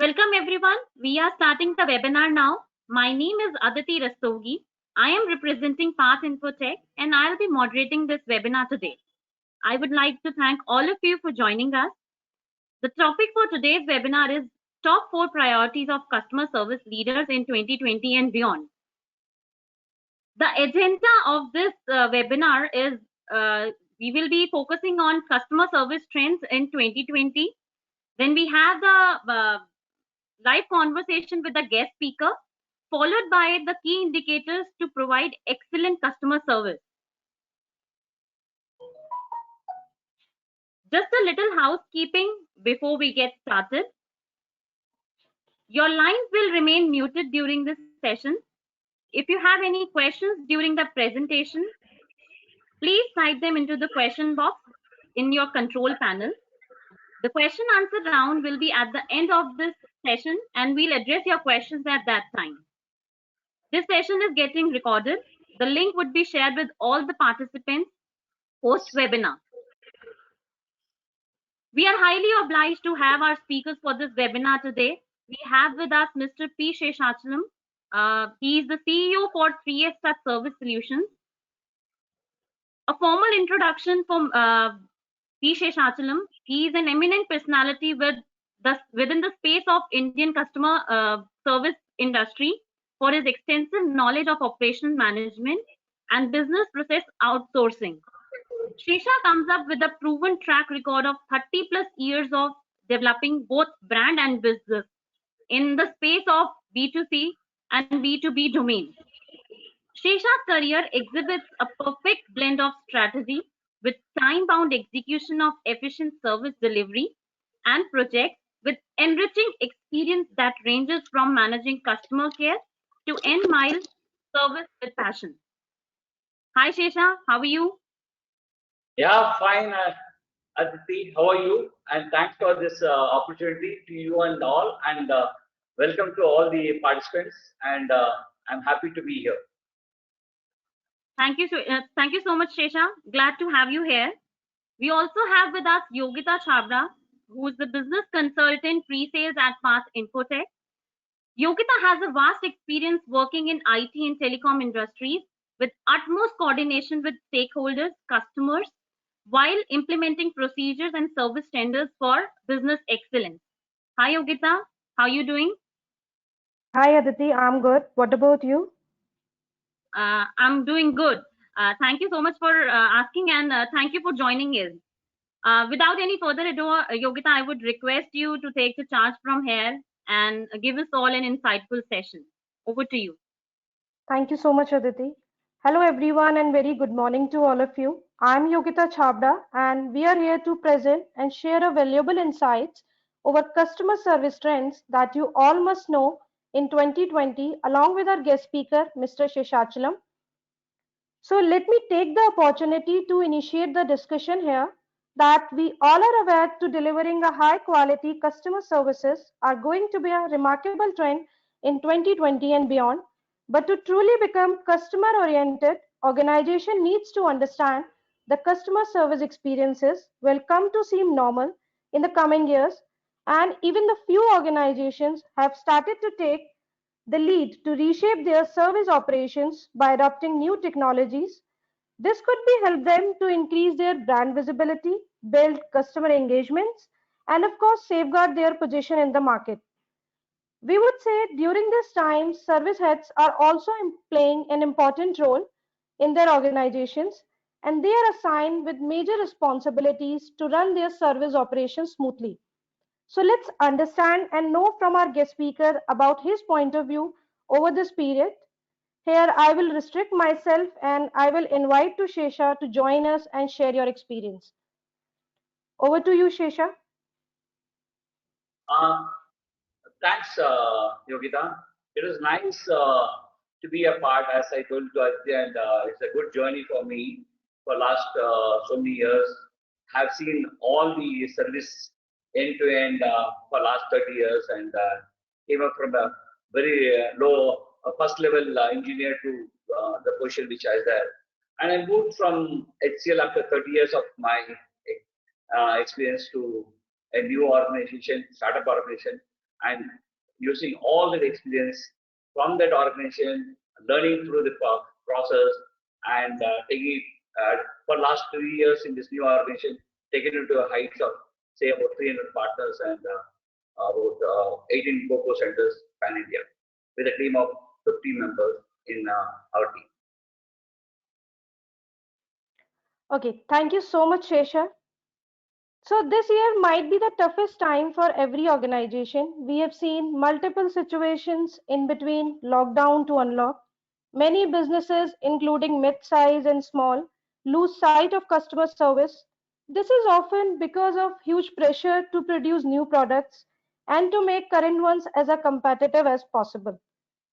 Welcome everyone. We are starting the webinar now. My name is Aditi Rastogi. I am representing Path Infotech and I'll be moderating this webinar today. I would like to thank all of you for joining us. The topic for today's webinar is top 4 priorities of customer service leaders in 2020 and beyond. The agenda of this webinar is we will be focusing on customer service trends in 2020. Then we have the live conversation with the guest speaker, followed by the key indicators to provide excellent customer service. Just a little housekeeping before we get started. Your lines will remain muted during this session. If you have any questions during the presentation, please type them into the question box in your control panel. The question answer round will be at the end of this session and we'll address your questions at that time. This session is getting recorded. The link would be shared with all the participants post-webinar. We are highly obliged to have our speakers for this webinar today. We have with us Mr. P. Sheshachalam. He is the CEO for 3S Touch Service Solutions. A formal introduction from P. Sheshachalam. He is an eminent personality within the space of Indian customer service industry for his extensive knowledge of operational management and business process outsourcing. Shesha comes up with a proven track record of 30 plus years of developing both brand and business in the space of B2C and B2B domain. Shesha's career exhibits a perfect blend of strategy with time-bound execution of efficient service delivery and projects with enriching experience that ranges from managing customer care to end-mile service with passion. Hi Shesha, how are you? Yeah, fine, Aditi. How are you? And thanks for this opportunity to you and all. And welcome to all the participants. And I'm happy to be here. Thank you so much, Shesha. Glad to have you here. We also have with us Yogita Chhabra, who is the business consultant pre-sales at Path Infotech. Yogita has a vast experience working in IT and telecom industries with utmost coordination with stakeholders, customers, while implementing procedures and service standards for business excellence. Hi Yogita, how are you doing? Hi Aditi, I'm good. What about you? I'm doing good. Thank you so much for asking and thank you for joining us. Without any further ado, Yogita, I would request you to take the charge from here and give us all an insightful session. Over to you. Thank you so much, Aditi. Hello everyone and very good morning to all of you. I'm Yogita Chhabra and we are here to present and share a valuable insights over customer service trends that you all must know in 2020 along with our guest speaker, Mr. Sheshachalam. So let me take the opportunity to initiate the discussion here that we all are aware to delivering a high quality customer services are going to be a remarkable trend in 2020 and beyond. But to truly become customer oriented, organization needs to understand the customer service experiences will come to seem normal in the coming years, and even the few organizations have started to take the lead to reshape their service operations by adopting new technologies. This could be help them to increase their brand visibility, build customer engagements, and of course safeguard their position in the market. We would say during this time, service heads are also playing an important role in their organizations and they are assigned with major responsibilities to run their service operations smoothly. So let's understand and know from our guest speaker about his point of view over this period. Here I will restrict myself and I will invite to Shesha to join us and share your experience. Over to you, Shesha. Thanks, Yogita. It was nice to be a part, as I told you, and it's a good journey for me for last so many years. Have seen all the service end to end for last 30 years and came up from a very low first level engineer to the position which I was there. And I moved from HCL after 30 years of my experience to a new organization, startup organization. and using all that experience from that organization, learning through the process, and taking it for last 3 years in this new organization, taken it to a heights of say about 300 partners and about 18 Coco centers pan India with a team of 50 members in our team. Okay, thank you so much, Shesha. So this year might be the toughest time for every organization. We have seen multiple situations in between lockdown to unlock. Many businesses, including mid-size and small, lose sight of customer service. This is often because of huge pressure to produce new products and to make current ones as competitive as possible.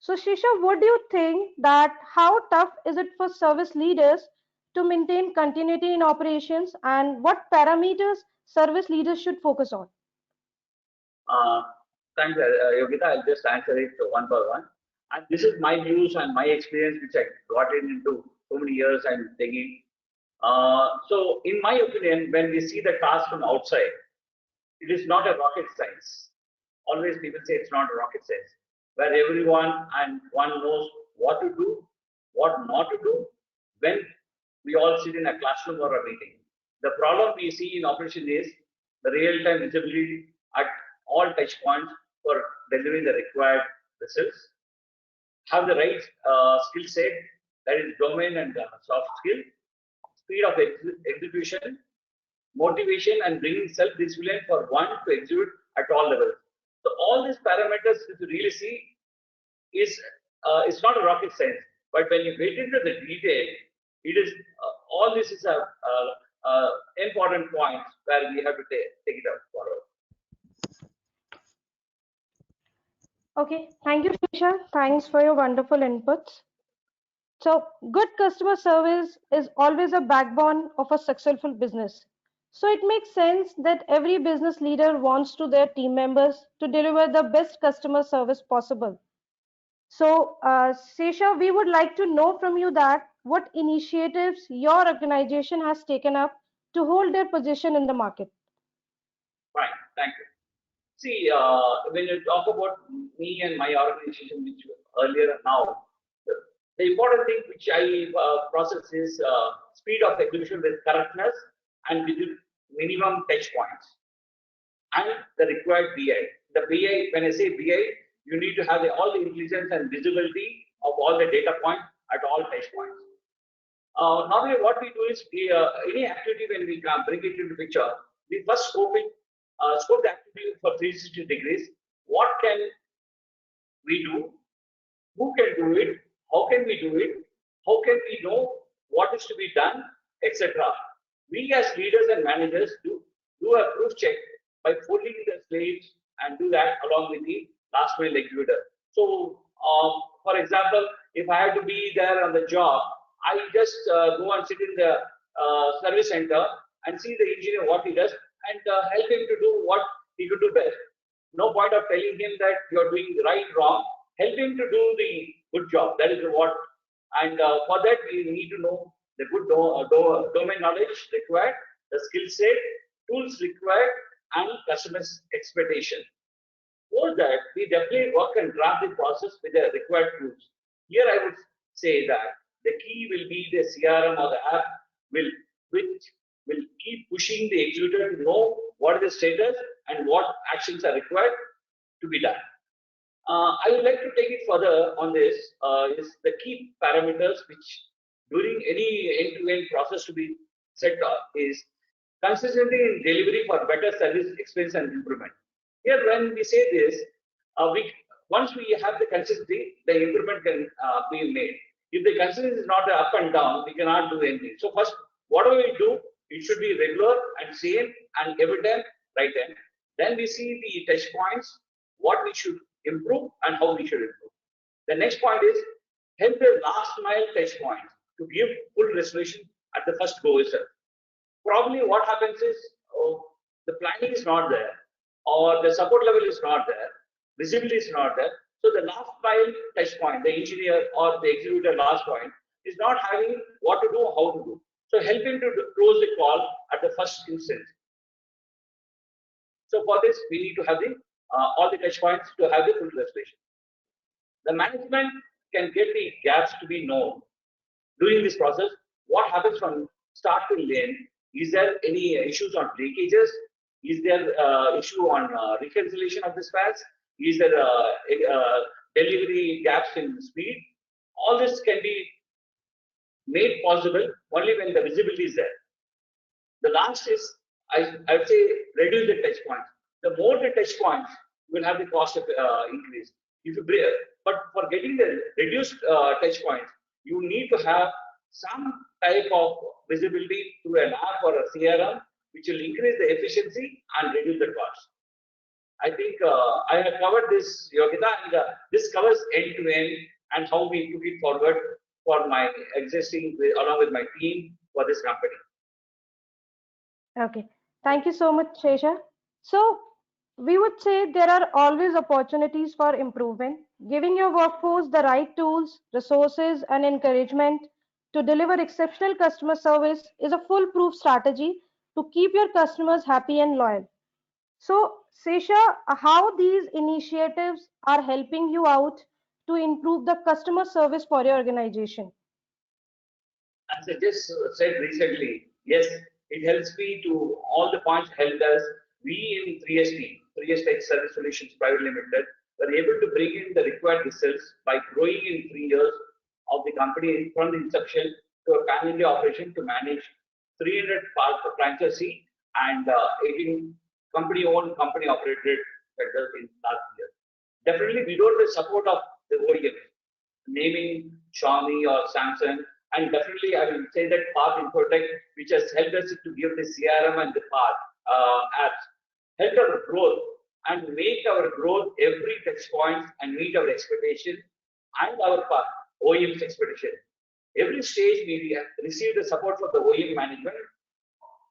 So, Shisha, what do you think that how tough is it for service leaders to maintain continuity in operations and what parameters service leaders should focus on? Uh, Thanks, Yogita. I'll just answer it one by one. And this is my views and my experience, which I got into so many years and taking. So, in my opinion, when we see the task from outside, it is not a rocket science. Always people say it's not a rocket science, where everyone and one knows what to do, what not to do, when we all sit in a classroom or a meeting. The problem we see in operation is the real-time visibility at all touch points for delivering the required results. Have the right skill set, that is domain and soft skill, speed of execution, motivation, and bringing self-discipline for one to execute at all levels. So all these parameters, if you really see, is it's not a rocket science. But when you get into the detail, it is all this is a important points where we have to take it up forward. Okay, thank you, Shisha. Thanks for your wonderful inputs. So, good customer service is always a backbone of a successful business. So, it makes sense that every business leader wants to their team members to deliver the best customer service possible. So, Sesha, we would like to know from you that what initiatives your organization has taken up to hold their position in the market. Fine, thank you. See, when you talk about me and my organization, which earlier and now, the, the important thing which I process is speed of execution with correctness and with minimum touch points and the required BI. The BI, when I say BI, you need to have all the intelligence and visibility of all the data points at all touch points. Normally, what we do is any activity when we can bring it into picture, we first scope the activity for 360 degrees. What can we do? Who can do it? How can we do it? How can we know what is to be done, etc. We as leaders and managers do a proof check by folding the slaves and do that along with the last mile executor. So, for example, if I have to be there on the job, I just go and sit in the service center and see the engineer what he does and help him to do what he could do best. No point of telling him that you're doing right, wrong. Help him to do the good job. That is what. And for that, we need to know the good domain knowledge required, the skill set, tools required, and customers' expectation. For that, we definitely work and draft the process with the required tools. Here, I would say that the key will be the CRM or the app which will keep pushing the executor to know what is the status and what actions are required to be done. I would like to take it further on this is the key parameters which during any end-to-end process to be set is consistency in delivery for better service experience and improvement. Here, when we say this, once we have the consistency, the improvement can be made. If the consistency is not up and down, we cannot do anything. So first, whatever we do, it should be regular and same and every time, right time. Then we see the touch points, what we should improve and how we should improve. The next point is help the last mile touch point to give full resolution at the first go itself. Probably what happens is the planning is not there or the support level is not there, visibility is not there. So the last mile touch point, the engineer or the executor last point is not having what to do, how to do. So help him to close the call at the first instant. So for this, we need to have the all the touch points to have the full restoration. The management can get the gaps to be known during this process. What happens from start to end? Is there any issues on leakages? Is there issue on reconciliation of the spares? Is there delivery gaps in speed? All this can be made possible only when the visibility is there. The last is, I would say, reduce the touch points. The more the touch points, you will have the cost of increase. If you but for getting the reduced touch points, you need to have some type of visibility through an app or a CRM, which will increase the efficiency and reduce the cost. I think I have covered this, Yogita, and this covers end to end and how we took it forward for my existing, along with my team for this company. Okay, thank you so much, Shesha. So, we would say there are always opportunities for improvement. Giving your workforce the right tools, resources, and encouragement to deliver exceptional customer service is a foolproof strategy to keep your customers happy and loyal. So, Sesha, how these initiatives are helping you out to improve the customer service for your organization? As I just said recently, yes, it helps me to all the points helped us. We in 3ST, 3S Tech Service Solutions Private Limited, were able to bring in the required results by growing in 3 years of the company from the inception to a pan-India operation to manage 300 parts of franchisee and 18 company-owned, company-operated centers in last year. Definitely, we don't have the support of the OEM, naming Xiaomi or Samsung. And definitely, I will say that Path Infotech, which has helped us to give the CRM and the Path apps, helped our growth and make our growth every touch point and meet our expectation and our OEM's expectation. Every stage we receive the support from the OEM management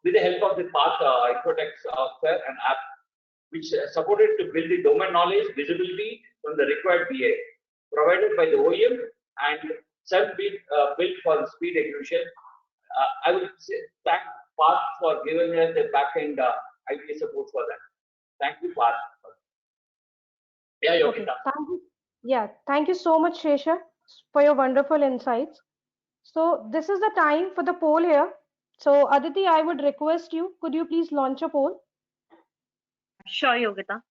with the help of the Path Infotech software and app, which supported to build the domain knowledge, visibility from the required BA provided by the OEM and self-built built for speed execution. I would say thank Path for giving us the back-end IT support for that. Thank you, Path. Yeah, Okay, Yogita. thank you. Yeah, thank you so much, Shesha, for your wonderful insights. So this is the time for the poll here. So Aditi, I would request you, could you please launch a poll? Sure, Yogita.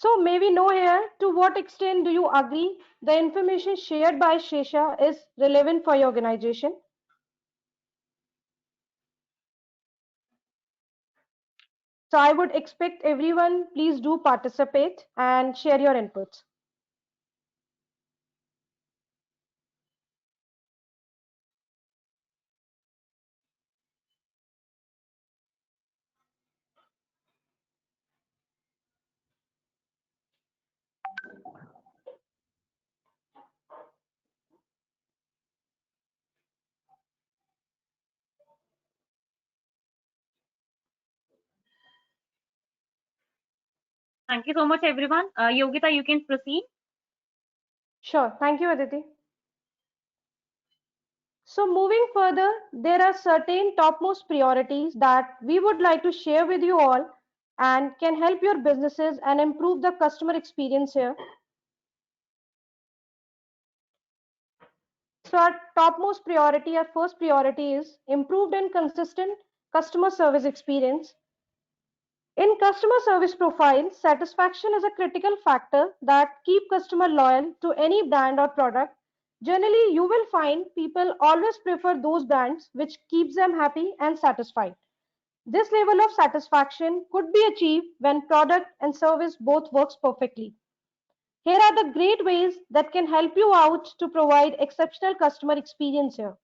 So may we know here, to what extent do you agree the information shared by Shesha is relevant for your organization? So I would expect everyone, please do participate and share your inputs. Thank you so much, everyone. Yogita, you can proceed. Sure, thank you, Aditi. So moving further, there are certain topmost priorities that we would like to share with you all and can help your businesses and improve the customer experience here. So our topmost priority, our first priority is improved and consistent customer service experience. In customer service profile, satisfaction is a critical factor that keep customer loyal to any brand or product. Generally, you will find people always prefer those brands which keeps them happy and satisfied. This level of satisfaction could be achieved when product and service both works perfectly. Here are the great ways that can help you out to provide exceptional customer experience here.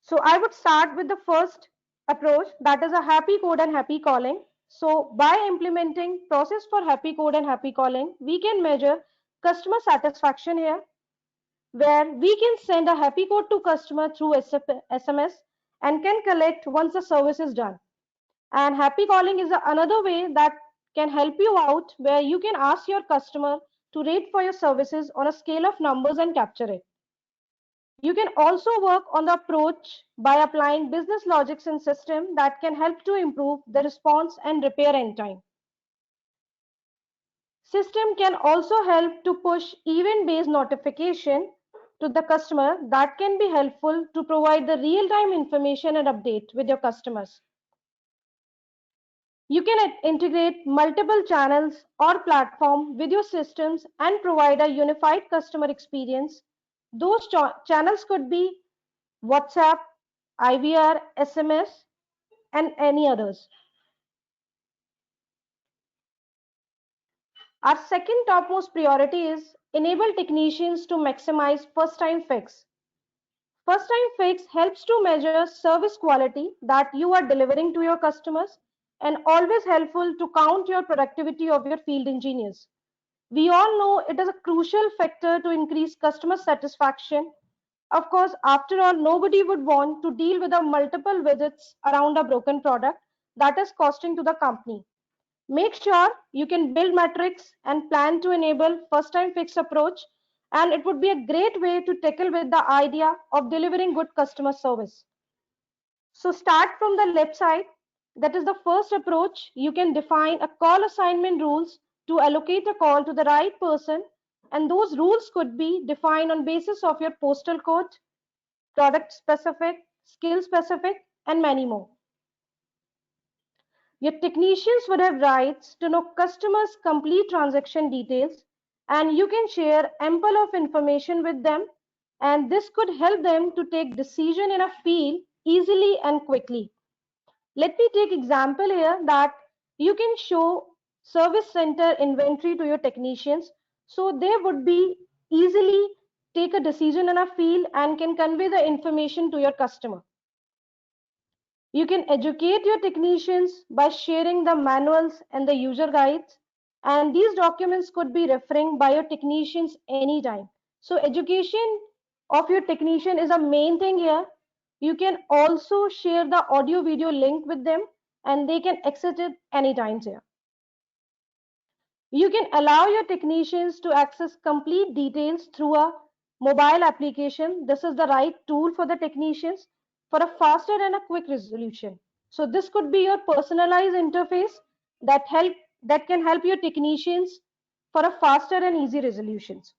So I would start with the first approach, that is a happy code and happy calling. So by implementing process for happy code and happy calling, we can measure customer satisfaction here, where we can send a happy code to customer through SMS and can collect once the service is done. And happy calling is another way that can help you out, where you can ask your customer to rate for your services on a scale of numbers and capture it. You can also work on the approach by applying business logics and system that can help to improve the response and repair end time. System can also help to push event-based notification to the customer that can be helpful to provide the real-time information and update with your customers. You can integrate multiple channels or platform with your systems and provide a unified customer experience. Those channels could be WhatsApp, IVR, SMS, and any others. Our second topmost priority is enable technicians to maximize first time fix. First time fix helps to measure service quality that you are delivering to your customers and always helpful to count your productivity of your field engineers. We all know it is a crucial factor to increase customer satisfaction. Of course, after all, nobody would want to deal with the multiple visits around a broken product that is costing to the company. Make sure you can build metrics and plan to enable first time fix approach, and it would be a great way to tackle with the idea of delivering good customer service. So start from the left side. That is the first approach. You can define a call assignment rules to allocate a call to the right person, and those rules could be defined on basis of your postal code, product specific, skill specific, and many more. Your technicians would have rights to know customers' complete transaction details, and you can share ample of information with them, and this could help them to take decision in a field easily and quickly. Let me take example here that you can show service center inventory to your technicians, so they would be easily take a decision in a field and can convey the information to your customer. You can educate your technicians by sharing the manuals and the user guides, and these documents could be referring by your technicians anytime. So education of your technician is a main thing here. You can also share the audio video link with them and they can access it anytime here. You can allow your technicians to access complete details through a mobile application. This is the right tool for the technicians for a faster and a quick resolution. So this could be your personalized interface that help that can help your technicians for a faster and easy resolutions.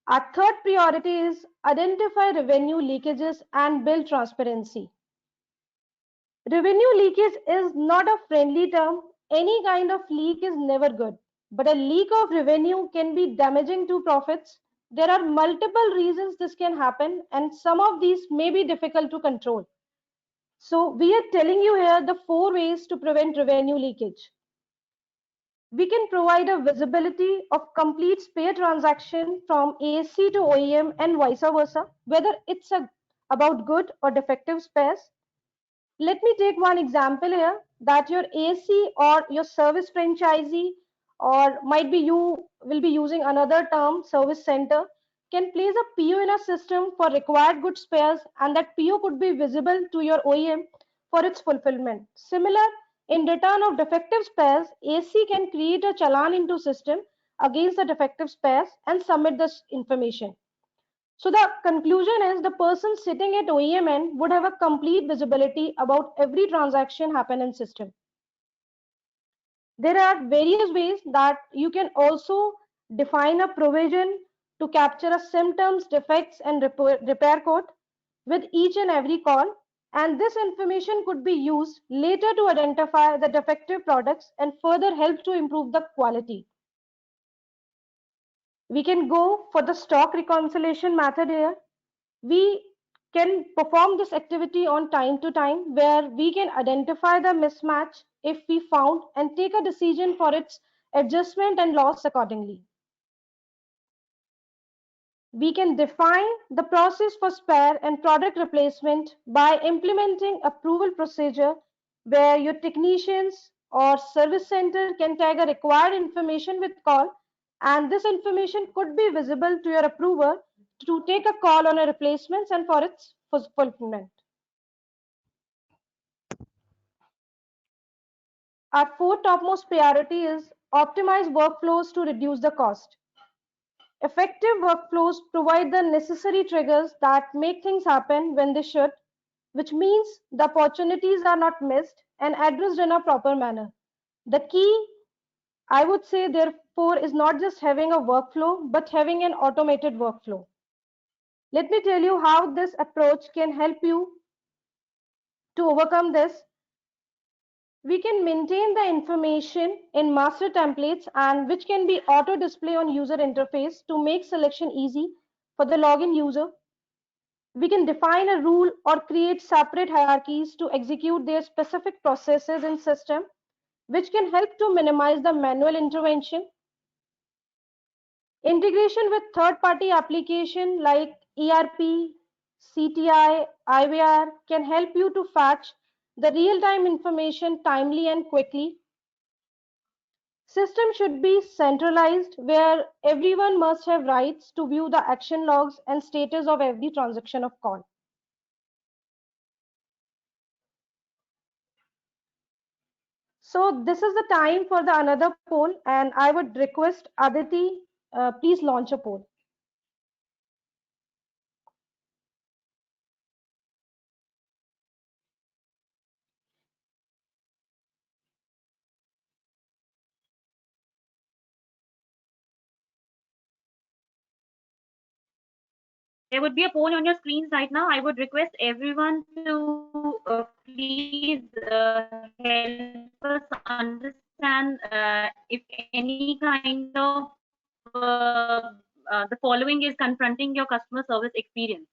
Our third priority is identify revenue leakages and build transparency. Revenue leakage is not a friendly term. Any kind of leak is never good, but a leak of revenue can be damaging to profits. There are multiple reasons this can happen, and some of these may be difficult to control. So, we are telling you here the four ways to prevent revenue leakage. We can provide a visibility of complete spare transaction from AC to OEM and vice versa, whether it's about good or defective spares. Let me take one example here that your AC or your service franchisee, or might be you will be using another term, service center, can place a PO in a system for required good spares, and that PO could be visible to your OEM for its fulfillment. Similar, in return of defective spares, AC can create a challan into system against the defective spares and submit this information. So the conclusion is the person sitting at OEM end would have a complete visibility about every transaction happen in system. There are various ways that you can also define a provision to capture a symptoms, defects, and repair code with each and every call. And this information could be used later to identify the defective products and further help to improve the quality. We can go for the stock reconciliation method here. We can perform this activity on time to time where we can identify the mismatch if we found and take a decision for its adjustment and loss accordingly. We can define the process for spare and product replacement by implementing approval procedure where your technicians or service center can tag a required information with call, and this information could be visible to your approver to take a call on a replacements and for its fulfillment. Our fourth topmost priority is optimize workflows to reduce the cost. Effective workflows provide the necessary triggers that make things happen when they should, which means the opportunities are not missed and addressed in a proper manner. The key, I would say, therefore, is not just having a workflow, but having an automated workflow. Let me tell you how this approach can help you to overcome this. We can maintain the information in master templates and which can be auto display on user interface to make selection easy for the login user. We can define a rule or create separate hierarchies to execute their specific processes in system, which can help to minimize the manual intervention. Integration with third-party application like ERP, CTI, IVR can help you to fetch the real-time information timely and quickly. System should be centralized where everyone must have rights to view the action logs and status of every transaction of call. So this is the time for the another poll, and I would request Aditi, please launch a poll. There would be a poll on your screens right now. I would request everyone to please help us understand if any kind of the following is confronting your customer service experience.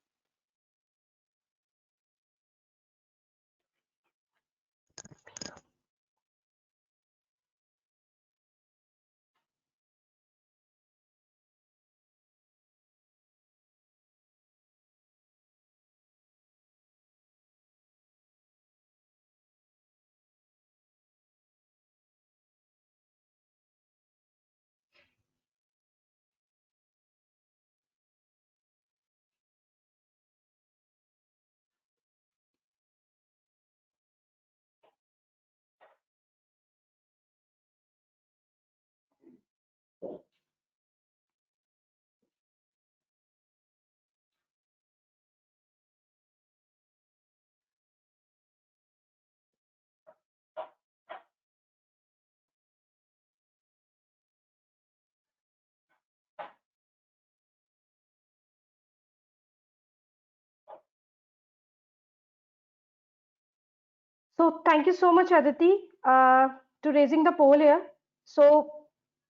So thank you so much, Aditi, to raising the poll here. So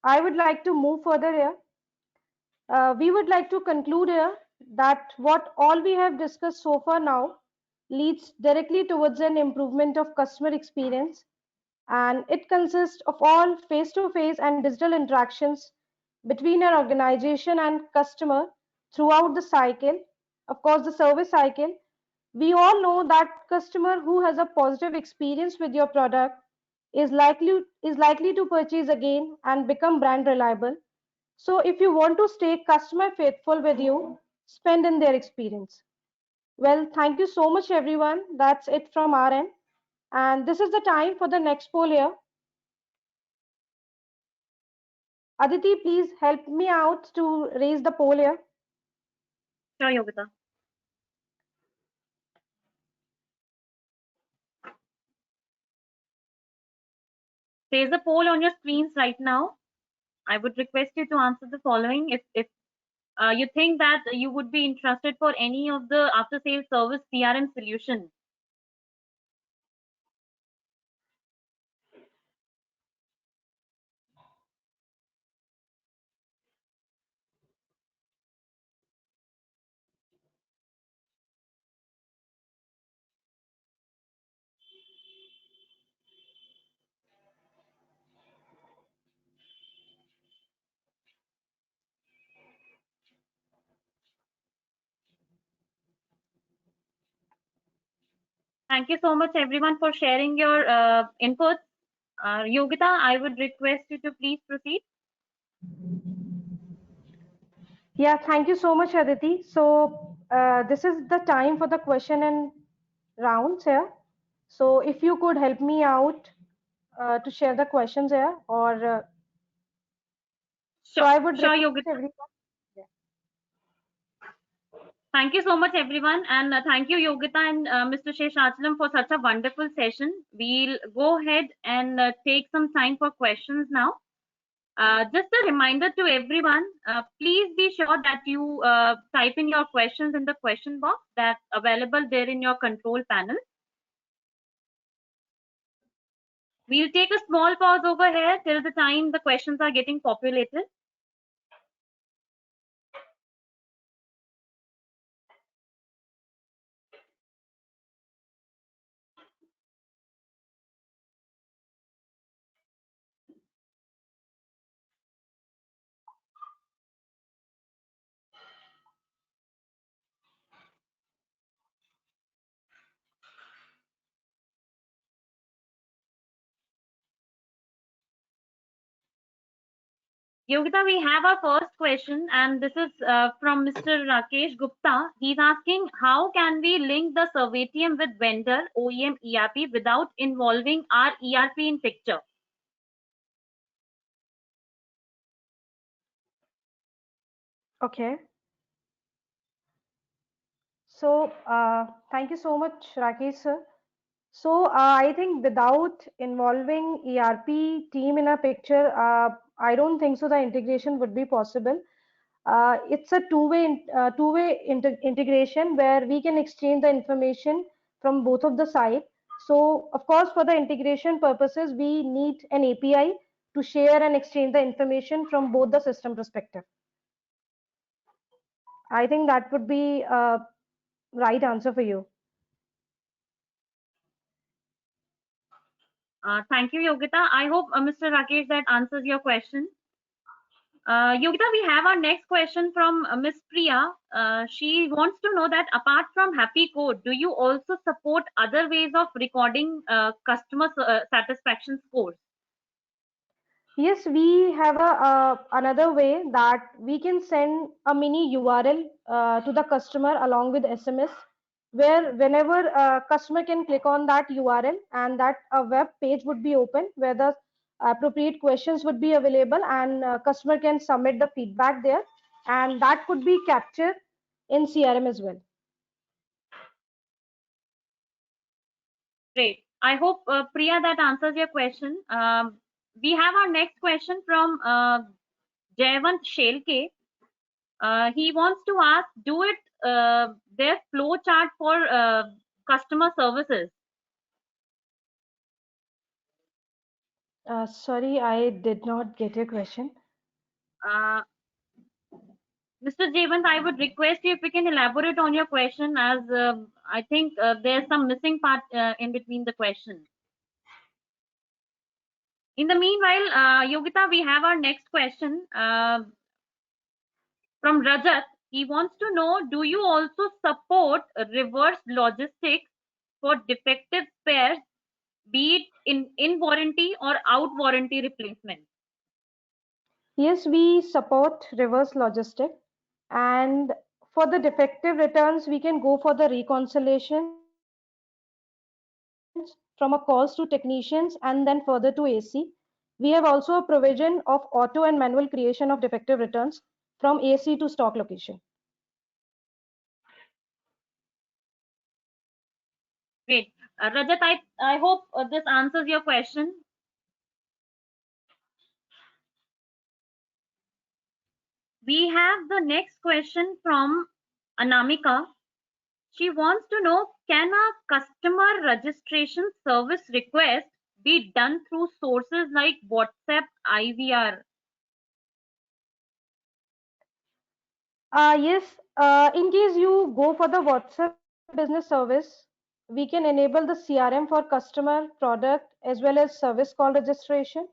I would like to move further here. We would like to conclude here that what all we have discussed so far now leads directly towards an improvement of customer experience, and it consists of all face-to-face and digital interactions between an organization and customer throughout the cycle, of course the service cycle. We all know that customer who has a positive experience with your product is likely to purchase again and become brand reliable. So if you want to stay customer faithful with you, spend in their experience. Well, thank you so much, everyone. That's it from our end. And this is the time for the next poll here. Aditi, please help me out to raise the poll here. Sure, Yogita. There's a poll on your screens right now. I would request you to answer the following. If you think that you would be interested for any of the after sales service CRM solution. Thank you so much, everyone, for sharing your inputs. Yogita, I would request you to please proceed. Yeah, thank you so much, Aditi. So this is the time for the question and rounds here. So if you could help me out to share the questions here, or so Sure, I would sure, request Yogita. everyone. Thank you so much, everyone, and thank you, Yogita and Mr. Sheshachalam, for such a wonderful session. We'll go ahead and take some time for questions now. Just a reminder to everyone, please be sure that you type in your questions in the question box that's available there in your control panel. We'll take a small pause over here till the time the questions are getting populated. Yogita, we have our first question, and this is from Mr. Rakesh Gupta. He's asking, how can we link the Servitium with vendor OEM ERP without involving our ERP in picture? Okay. So, thank you so much, Rakesh sir. So, I think without involving ERP team in a picture, I don't think so the integration would be possible. It's a two-way integration where we can exchange the information from both of the side. So, of course, for the integration purposes, we need an API to share and exchange the information from both the system perspective. I think that would be a right answer for you. Thank you, Yogita. I hope, Mr. Rakesh, that answers your question. Yogita, we have our next question from Miss Priya. She wants to know that apart from Happy Code, do you also support other ways of recording customer satisfaction scores? Yes, we have another way that we can send a mini URL to the customer along with SMS, where whenever a customer can click on that URL and that a web page would be open where the appropriate questions would be available and customer can submit the feedback there, and that could be captured in CRM as well. Great. I hope, Priya, that answers your question. We have our next question from Jayavant Shelke. He wants to ask, do it their flow chart for customer services. Sorry, I did not get your question. Uh, Mr. Jayavant, I would request you if you can elaborate on your question, as I think there's some missing part in between the question. In the meanwhile, Yogita, we have our next question from Rajat. He wants to know, do you also support reverse logistics for defective spares, be it in warranty or out warranty replacement? Yes, we support reverse logistic. And for the defective returns, we can go for the reconciliations from a calls to technicians and then further to AC. We have also a provision of auto and manual creation of defective returns from AC to stock location. Great. Rajat, I hope this answers your question. We have the next question from Anamika. She wants to know, can a customer registration service request be done through sources like WhatsApp IVR? Yes, in case you go for the WhatsApp business service, we can enable the CRM for customer, product, as well as service call registration.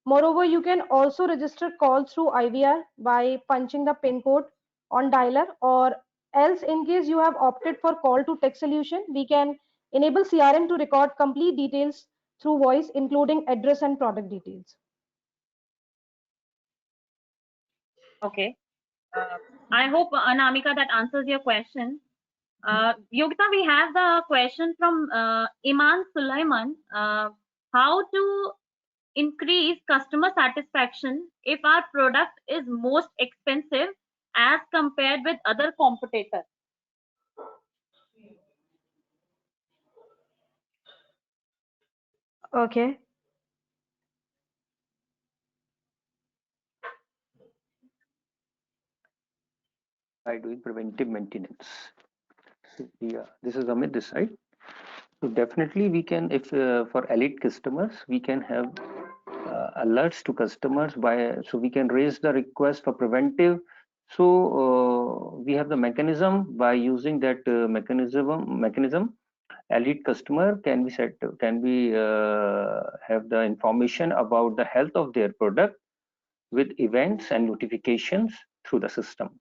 Moreover, you can also register calls through IVR by punching the PIN code on dialer, or else in case you have opted for call to text solution, we can enable CRM to record complete details through voice, including address and product details. Okay. Uh, I hope, Anamika, that answers your question. Yogita, we have the question from Iman Sulaiman. How to increase customer satisfaction if our product is most expensive as compared with other competitors? Okay. By doing preventive maintenance. So, yeah, this is Amit this side. So definitely we can, if for elite customers, we can have alerts to customers by, so we can raise the request for preventive. So we have the mechanism by using that mechanism. Elite customer can be set, can be have the information about the health of their product with events and notifications through the system.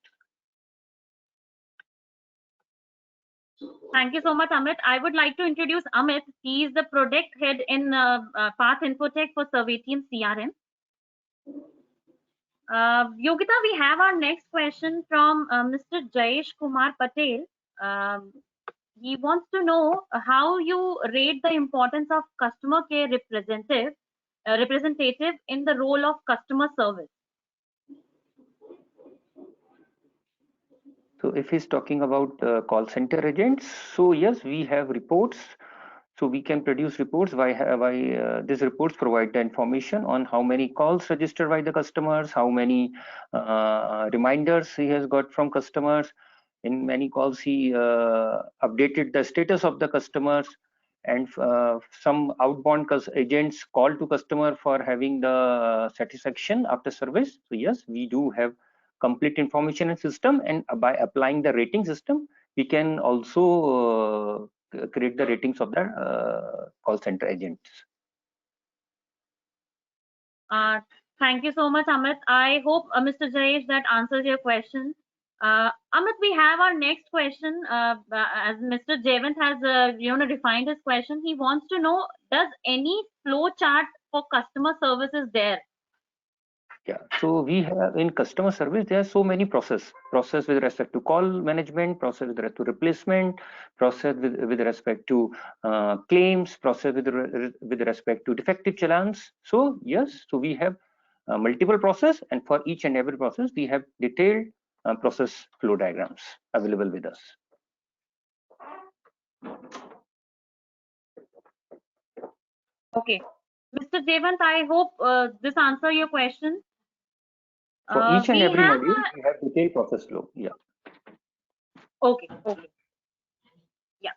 Thank you so much, Amit. I would like to introduce Amit. He is the product head in Path Infotech for Servitium CRM. Yogita, we have our next question from Mr. Jayesh Kumar Patel. He wants to know how you rate the importance of customer care representative in the role of customer service. So if he's talking about call center agents, so yes, we have reports. So we can produce reports. These reports provide the information on how many calls registered by the customers, how many reminders he has got from customers. In many calls, he updated the status of the customers, and some outbound agents call to customer for having the satisfaction after service. So yes, we do have complete information and system, and by applying the rating system, we can also create the ratings of the call center agents. Thank you so much, Amit. I hope, Mr. Jayesh, that answers your question. Amit, we have our next question. As Mr. Jayant has defined his question, he wants to know, does any flow chart for customer service is there? Yeah, so we have in customer service, there are so many process with respect to call management, process with respect to replacement, process with respect to claims, process with respect to defective challans. So yes, so we have multiple process, and for each and every process we have detailed process flow diagrams available with us. Okay, Mr. Jayant, I hope this answer your question. For each and every module, we have detailed process flow. Yeah. Okay. Yeah.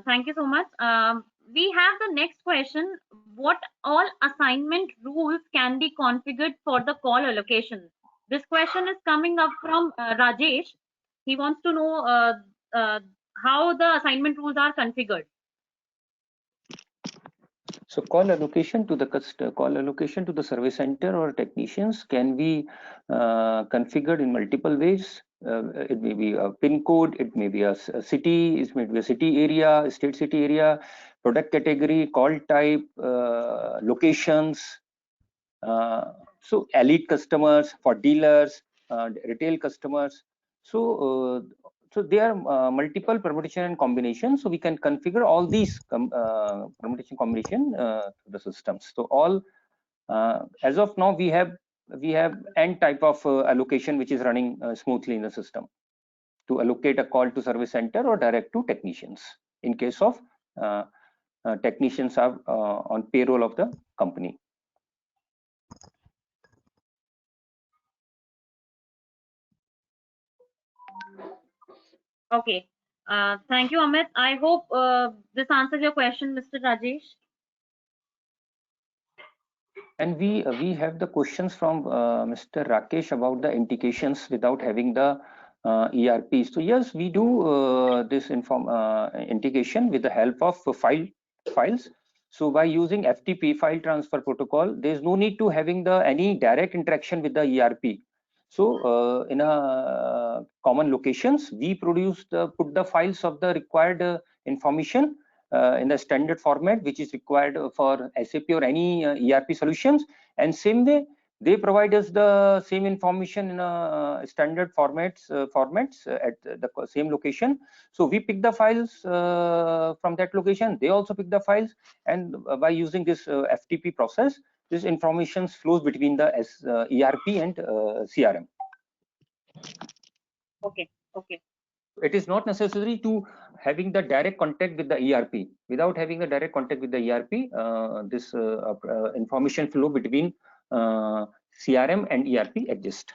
Thank you so much. We have the next question. What all assignment rules can be configured for the call allocation? This question is coming up from Rajesh. He wants to know how the assignment rules are configured. So call allocation to the service center or technicians can be configured in multiple ways. It may be a pin code, it may be a city, it may be a city area, state city area, product category, call type, locations. So elite customers, for dealers, retail customers. So there are multiple permutation and combinations. So we can configure all these permutation combination to the systems. So all as of now we have n type of allocation which is running smoothly in the system to allocate a call to service center or direct to technicians in case of technicians are on payroll of the company. Okay. Thank you, Amit. I hope this answers your question, Mr. Rajesh. And we have the questions from Mr. Rakesh about the indications without having the ERP. So yes, we do this integration with the help of files. So by using FTP, file transfer protocol, there is no need to having the any direct interaction with the ERP. So in a common locations, we put the files of the required information in the standard format which is required for SAP or any ERP solutions, and same way they provide us the same information in a standard formats at the same location. So we pick the files from that location, they also pick the files, and by using this FTP process, this information flows between the ERP and CRM. Okay. It is not necessary to having the direct contact with the ERP. Without having the direct contact with the ERP, this information flow between CRM and ERP exists.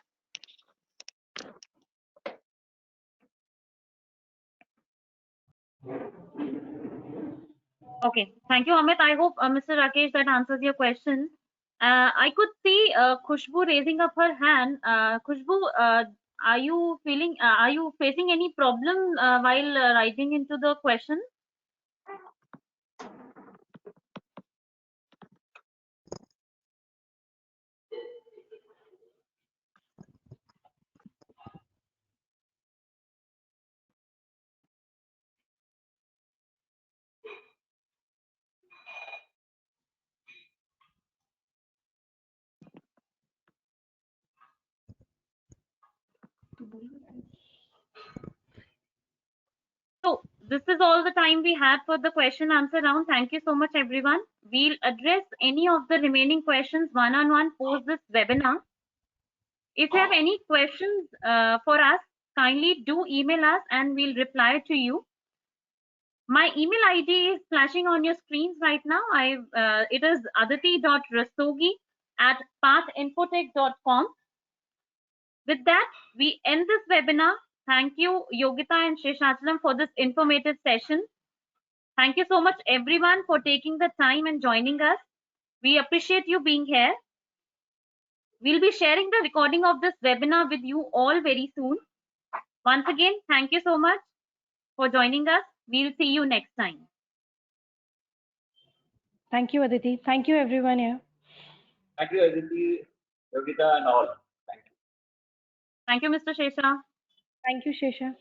Okay, thank you, Amit. I hope, Mr. Rakesh, that answers your question. I could see Khushbu raising up her hand. Khushbu, are you facing any problem while writing into the question? So this is all the time we have for the question answer round. Thank you so much, everyone. We'll address any of the remaining questions one-on-one post this webinar. If you have any questions for us, kindly do email us and we'll reply to you. My email ID is flashing on your screens right now. It is aditi.rastogi@pathinfotech.com. With that, we end this webinar. Thank you, Yogita and Sheshachalam, for this informative session. Thank you so much, everyone, for taking the time and joining us. We appreciate you being here. We'll be sharing the recording of this webinar with you all very soon. Once again, thank you so much for joining us. We'll see you next time. Thank you, Aditi. Thank you, everyone here. Thank you, Aditi, Yogita, and all. Thank you. Thank you, Mr. Shesha. Thank you, Shesha.